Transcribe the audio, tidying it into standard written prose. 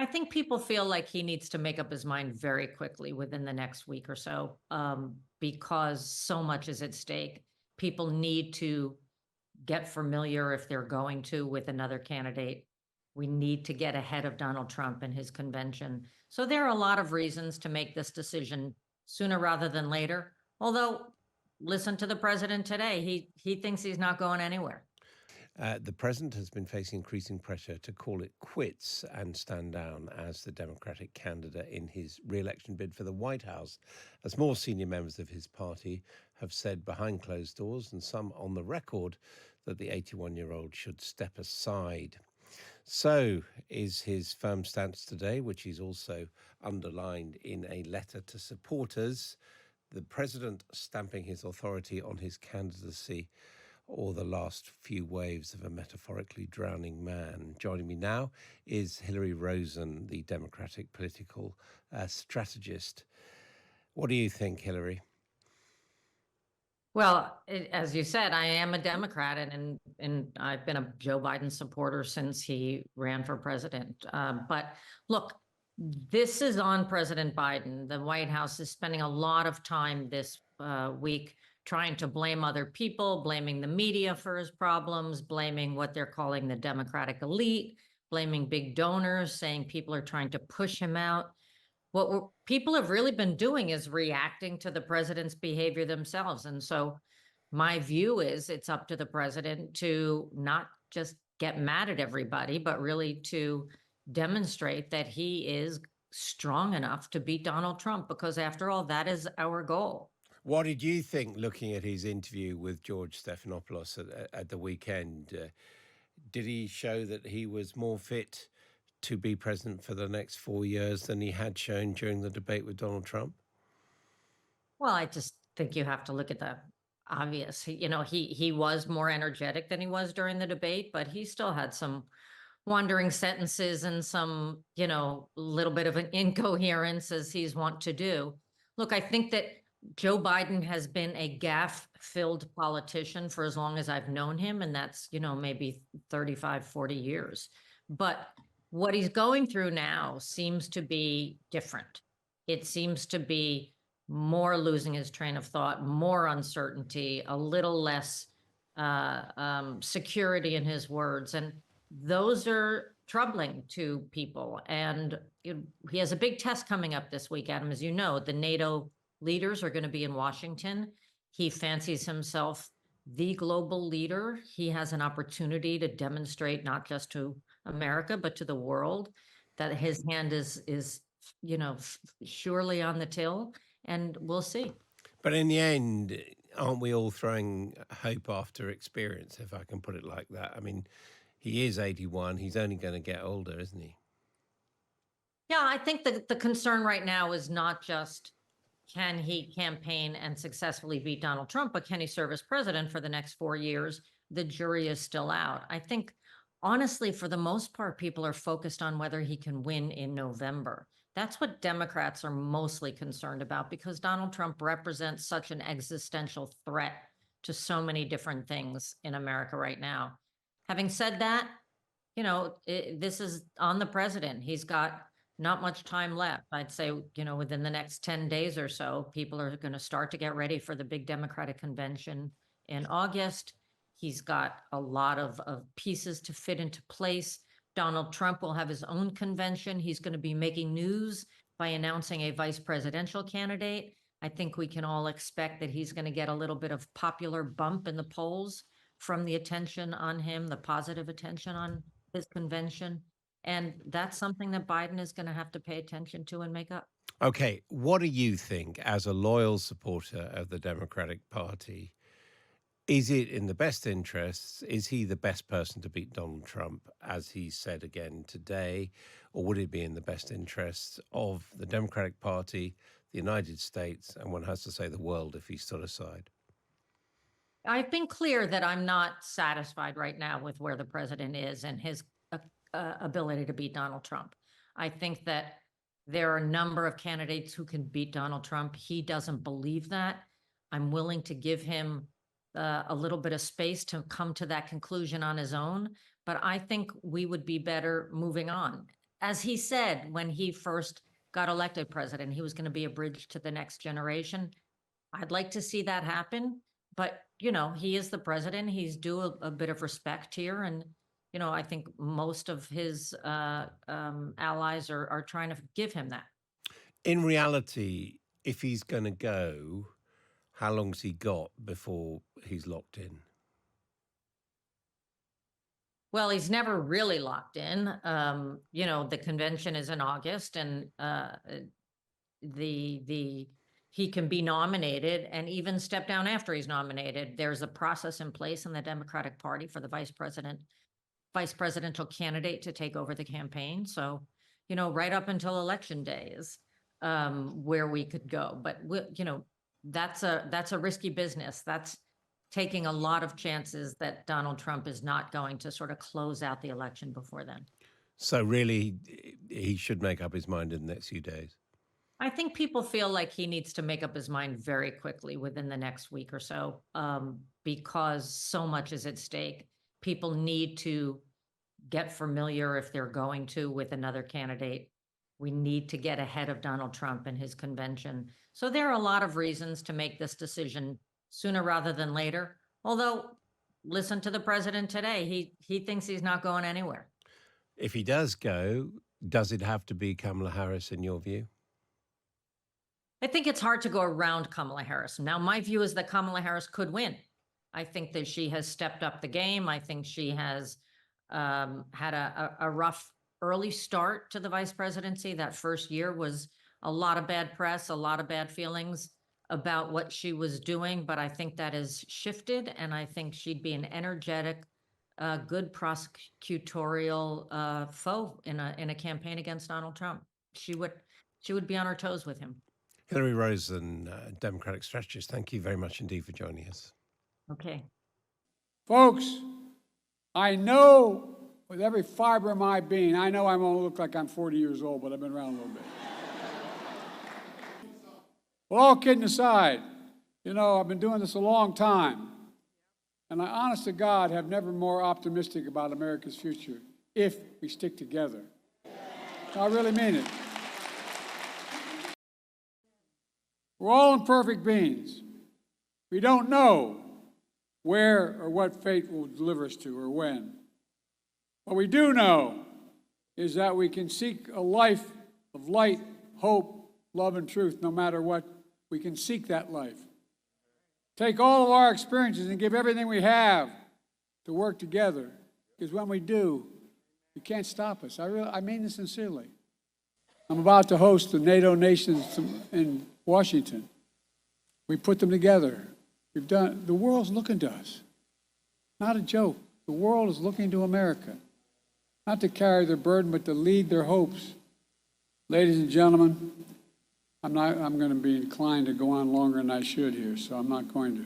I think people feel like he needs to make up his mind very quickly within the next week or so, because so much is at stake. People need to get familiar, if they're going to, with another candidate. We need to get ahead of Donald Trump and his convention. So there are a lot of reasons to make this decision sooner rather than later. Although, listen to the president today. He thinks he's not going anywhere. The president has been facing increasing pressure to call it quits and stand down as the Democratic candidate in his re-election bid for the White House, as more senior members of his party have said behind closed doors, and some on the record, that the 81-year-old should step aside. So is his firm stance today, which he's also underlined in a letter to supporters, the president stamping his authority on his candidacy, or the last few waves of a metaphorically drowning man. Joining me now is Hilary Rosen, the Democratic political strategist. What do you think, Hilary? Well, as you said, I am a Democrat, and I've been a Joe Biden supporter since he ran for president. But look, this is on President Biden. The White House is spending a lot of time this week trying to blame other people, blaming the media for his problems, blaming what they're calling the Democratic elite, blaming big donors, saying people are trying to push him out. What people have really been doing is reacting to the president's behavior themselves. And so my view is it's up to the president to not just get mad at everybody, but really to demonstrate that he is strong enough to beat Donald Trump, because after all, that is our goal. What did you think looking at his interview with George Stephanopoulos at the weekend? Did he show that he was more fit to be president for the next 4 years than he had shown during the debate with Donald Trump? Well, I just think you have to look at the obvious. He was more energetic than he was during the debate, but he still had some wandering sentences and some, little bit of an incoherence, as he's wont to do. Look, I think that Joe Biden has been a gaffe-filled politician for as long as I've known him, and that's, maybe 35, 40 years. But what he's going through now seems to be different. It seems to be more losing his train of thought, more uncertainty, a little less security in his words. And those are troubling to people. And he has a big test coming up this week, Adam. As you know, the NATO leaders are going to be in Washington. He fancies himself the global leader. He has an opportunity to demonstrate not just to America, but to the world, that his hand is surely on the till, and we'll see. But in the end, aren't we all throwing hope after experience, if I can put it like that? I mean, he is 81. He's only going to get older, isn't he? Yeah, I think that the concern right now is not just can he campaign and successfully beat Donald Trump, but can he serve as president for the next 4 years? The jury is still out. I think, honestly, for the most part, people are focused on whether he can win in November. That's what Democrats are mostly concerned about, because Donald Trump represents such an existential threat to so many different things in America right now. Having said that, this is on the president. He's got not much time left. I'd say, within the next 10 days or so, people are going to start to get ready for the big Democratic convention in August. He's got a lot of pieces to fit into place. Donald Trump will have his own convention. He's going to be making news by announcing a vice presidential candidate. I think we can all expect that he's going to get a little bit of popular bump in the polls from the attention on him, the positive attention on his convention. And that's something that Biden is going to have to pay attention to and make up. Okay, what do you think, as a loyal supporter of the Democratic Party? Is it in the best interests? Is he the best person to beat Donald Trump, as he said again today? Or would it be in the best interests of the Democratic Party, the United States, and one has to say the world if he stood aside? I've been clear that I'm not satisfied right now with where the president is and his ability to beat Donald Trump. I think that there are a number of candidates who can beat Donald Trump. He doesn't believe that. I'm willing to give him a little bit of space to come to that conclusion on his own, but I think we would be better moving on. as he said, when he first got elected president, he was going to be a bridge to the next generation. I'd like to see that happen, but you know, he is the president. He's due a bit of respect here. And, you know, I think most of his allies are trying to give him that. In reality, if he's going to go, how long's he got before he's locked in? Well, he's never really locked in. You know, the convention is in August, and he can be nominated and even step down after he's nominated. There's a process in place in the Democratic Party for the vice presidential candidate to take over the campaign. So, you know, right up until election day is where we could go. But you know, that's a risky business. That's taking a lot of chances that Donald Trump is not going to sort of close out the election before then. So really, he should make up his mind in the next few days. I think people feel like he needs to make up his mind very quickly within the next week or so, because so much is at stake. People need to get familiar, if they're going to, with another candidate. We need to get ahead of Donald Trump and his convention. So there are a lot of reasons to make this decision sooner rather than later. Although, listen to the president today. He thinks he's not going anywhere. If he does go, does it have to be Kamala Harris in your view? I think it's hard to go around Kamala Harris. Now, my view is that Kamala Harris could win. I think that she has stepped up the game. I think she has had a rough early start to the vice presidency. That first year was a lot of bad press, a lot of bad feelings about what she was doing. But I think that has shifted, and I think she'd be an energetic, good prosecutorial foe in a campaign against Donald Trump. She would be on her toes with him. Hilary Rosen, Democratic strategist, thank you very much indeed for joining us. Okay. Folks, I know with every fiber of my being, I know I won't look like I'm 40 years old, but I've been around a little bit. Well, all kidding aside, you know, I've been doing this a long time, and I, honest to God, have never been more optimistic about America's future if we stick together. I really mean it. We're all imperfect beings. We don't know where or what fate will deliver us to or when. What we do know is that we can seek a life of light, hope, love, and truth no matter what. We can seek that life. Take all of our experiences and give everything we have to work together, because when we do, you can't stop us. I mean this sincerely. I'm about to host the NATO nations in Washington. We put them together. The world's looking to us. Not a joke. The world is looking to America, not to carry their burden, but to lead their hopes. Ladies and gentlemen, I'm going to be inclined to go on longer than I should here, so I'm not going to.